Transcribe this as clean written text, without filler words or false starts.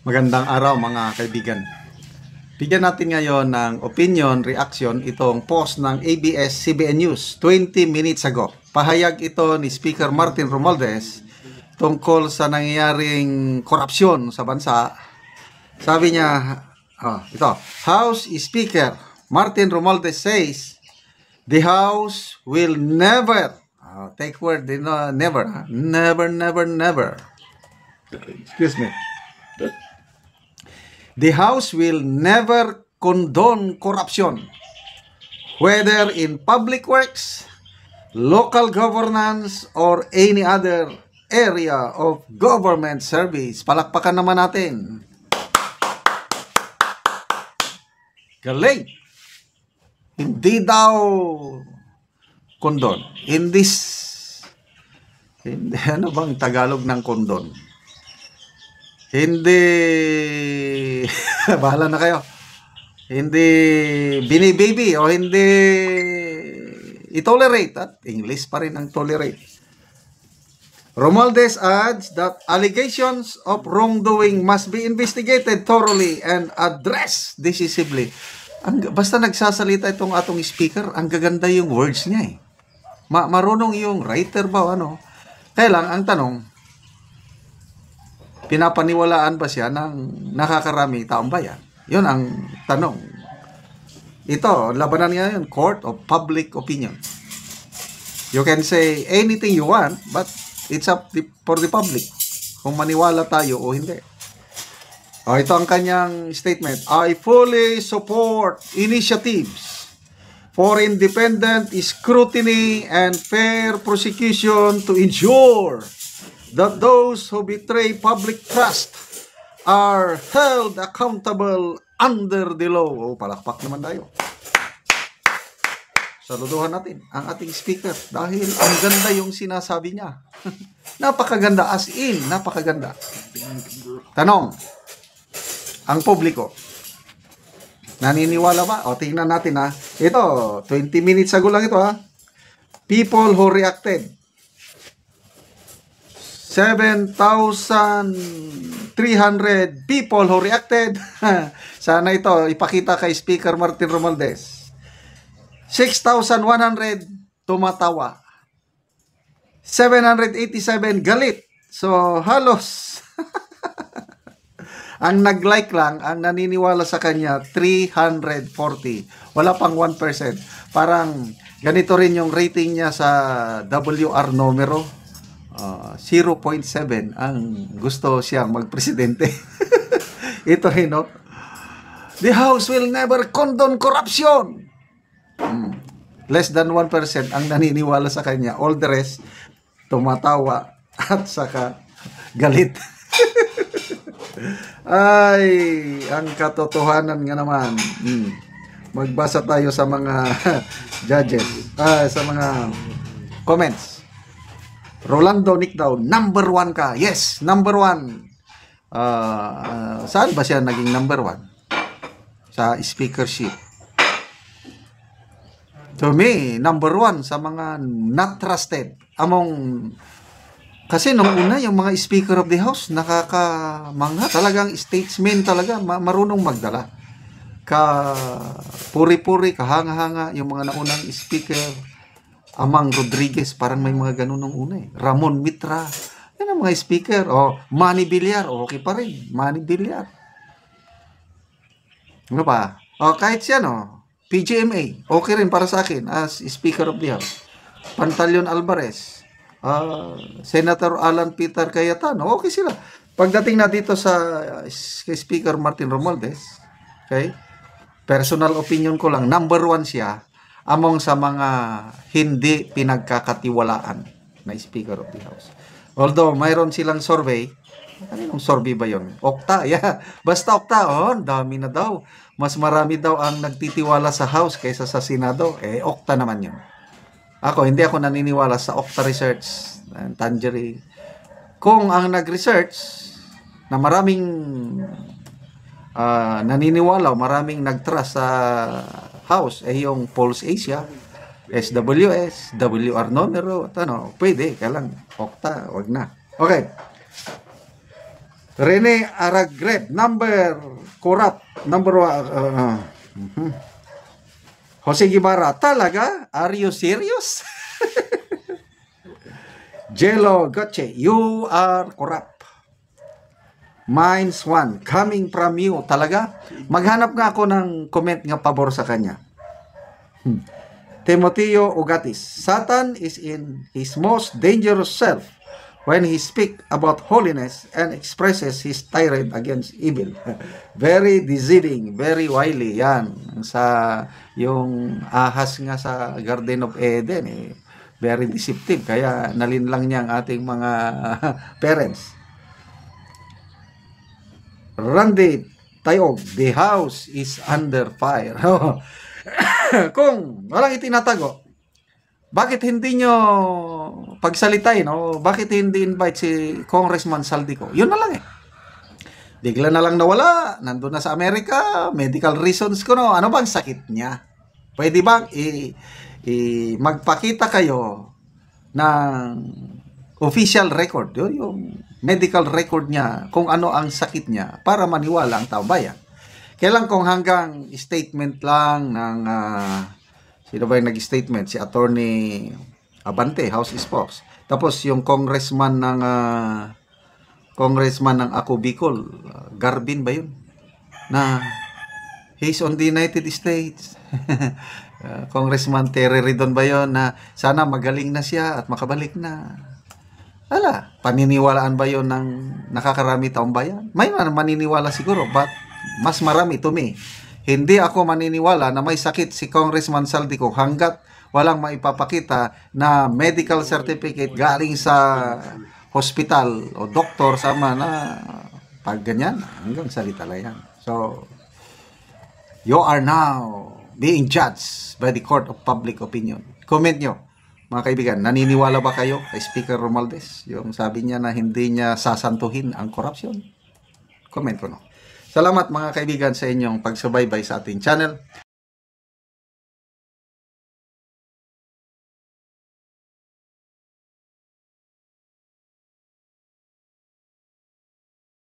Magandang araw mga kaibigan. Bigyan natin ngayon ng opinion, reaction itong post ng ABS-CBN News 20 minutes ago. Pahayag ito ni Speaker Martin Romualdez tungkol sa nangyayaring korupsyon sa bansa. Sabi niya, ito, House Speaker Martin Romualdez says, the House will never, take word, never, excuse me. The House will never condone corruption, whether in public works, local governance, or any other area of government service. Palakpakan naman natin. Galing! Hindi daw condone. Hindi, ano bang Tagalog ng condone? Hindi, bahala na kayo. Hindi binibaby o hindi i-tolerate. At English pa rin ang tolerate. Romualdez adds that allegations of wrongdoing must be investigated thoroughly and addressed decisively. Basta nagsasalita itong atong speaker, ang gaganda yung words niya eh. Marunong yung writer ba ano? Kaya lang, ang tanong, pinapaniwalaan ba siya ng nakakaraming taong bayan? Yun ang tanong. Ito, labanan nga yun, court of public opinion. You can say anything you want, but it's up for the public kung maniwala tayo o hindi. Ito ang kanyang statement. I fully support initiatives for independent scrutiny and fair prosecution to ensure that those who betray public trust are held accountable under the law. Palakpak naman tayo. Saluduhan natin ang ating speaker dahil ang ganda yung sinasabi niya. Napakaganda, as in, napakaganda. Tanong, ang publiko, naniniwala ba? O, tingnan natin ha. Ito, 20 minutes ago lang ito ha. People who reacted. 7,300 people who reacted. Sana ito ipakita kay Speaker Martin Romualdez. 6,100 tumatawa. 787 galit. So halos ang nag-like lang, ang naniniwala sa kanya 340. Wala pang 1%. Parang ganito rin yung rating niya sa WR numero. 0.7 ang gusto siyang magpresidente. Ito rin, no? The House will never condone corruption. Less than 1% ang naniniwala sa kanya. All the rest, tumatawa at saka galit. Ay, ang katotohanan nga naman. Magbasa tayo sa mga judges, sa mga comments. Rolando Nick daw, number 1 ka. Yes, number 1. Saan ba siya naging number 1? Sa speakership. To me, number 1 sa mga not trusted. Kasi nung una, yung mga speaker of the house, nakakamangha. Talagang statesman talaga, marunong magdala. Puri-puri, kahanga-hanga, yung mga naunang speaker. Amang Rodriguez, parang may mga ganun nung una eh. Ramon Mitra, yan ang mga speaker. Manny Villar, okay pa rin. Manny Villar. Ano pa? Kahit siya, PGMA, okay rin para sa akin as Speaker of the House. Pantaleon Alvarez, Senator Alan Peter Cayetano, okay sila. Pagdating na dito sa Speaker Martin Romualdez, okay, personal opinion ko lang, number 1 siya among sa mga hindi pinagkakatiwalaan na Speaker of the House. Although mayroon silang survey, anong survey ba yun? Okta, yeah. Basta Okta, dami na daw. Mas marami daw ang nagtitiwala sa House kaysa sa Senado. Okta naman yun. Hindi ako naniniwala sa Okta Research, Tangerine. Kung ang nag-research na maraming naniniwala, maraming nag-trust sa House, yung Pulse Asia, SWS, WR numero, pwede, kaya lang, Okta, wag na. Okay. Rene Aragreb, corrupt, number one. Jose Guevara, talaga? Are you serious? Jello Gotche, you are corrupt. Minds one, coming from you, talaga? Maghanap nga ako ng comment nga pabor sa kanya. Timoteo Ugatis, Satan is in his most dangerous self when he speaks about holiness and expresses his tirade against evil. Very deceiving, very wily. Yan. Sa yung ahas nga sa Garden of Eden, very deceptive. Kaya nalinlang niya ang ating mga parents. Randy Tayog, the house is under fire. Kung walang itinatago, bakit hindi nyo pagsalitain, no? Bakit hindi invite si Congressman Saldico? Yun na lang eh. Bigla na lang nawala, nandun na sa Amerika, medical reasons ko, no? Ano bang sakit niya? Pwede bang magpakita kayo ng official record, yun, yung medical record niya, kung ano ang sakit niya, para maniwala ang taong bayan. Kailan kung hanggang statement lang ng sino ba yung nag-statement? Si Attorney Abante, House Spokes. Tapos yung congressman ng Ako Bicol, Garbin ba yun? Na he's on the United States. Congressman Terry Ridon ba yun? Na sana magaling na siya at makabalik na. Ala, paniniwalaan ba yun ng nakakarami taong bayan? May maniniwala siguro, but mas marami to me. Hindi ako maniniwala na may sakit si Congressman Saldico hanggat walang maipapakita na medical certificate galing sa hospital o doktor sama na pag ganyan, hanggang salita lang yan. So, you are now being judged by the court of public opinion. Comment nyo, mga kaibigan, naniniwala ba kayo kay Speaker Romualdez? Yung sabi niya na hindi niya sasantuhin ang korupsyon? Comment ko no. Salamat mga kaibigan sa inyong pagsubaybay sa ating channel.